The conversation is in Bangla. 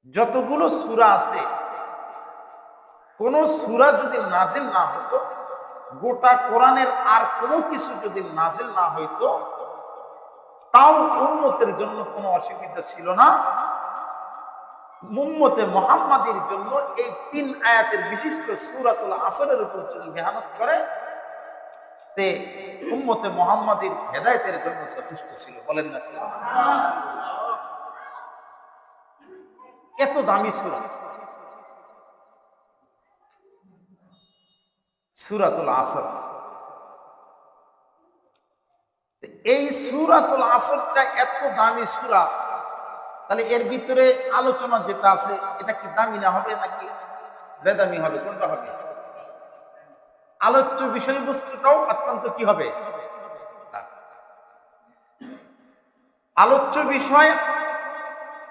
যতগুলো সূরা আছে, কোন সূরা যদি নাজিল না হতো, গোটা কোরআনের আর কোনো কিছু যদি নাজিল না হইতো, তাও উম্মতের জন্য কোনো অসুবিধা ছিল না। উম্মতে মুহাম্মাদীর জন্য এই 3 আয়াতের বিশিষ্ট সূরাতুল আসরের উপর যদি মেহনত করে, তে উম্মতে মুহাম্মাদীর হেদায়েতের জন্য যথেষ্ট ছিল। বলেন না সুবহানাল্লাহ। এত দামি সূরা সূরাতুল আসর। এই সূরাতুল আসরটা এত দামি সূরা, তাহলে এর ভিতরে আলোচনা যেটা আছে এটা কি দামি না হবে নাকি বেদামি হবে? কোনটা হবে? আলোচ্য বিষয়বস্তুটাও অত্যন্ত কি হবে? আলোচ্য বিষয়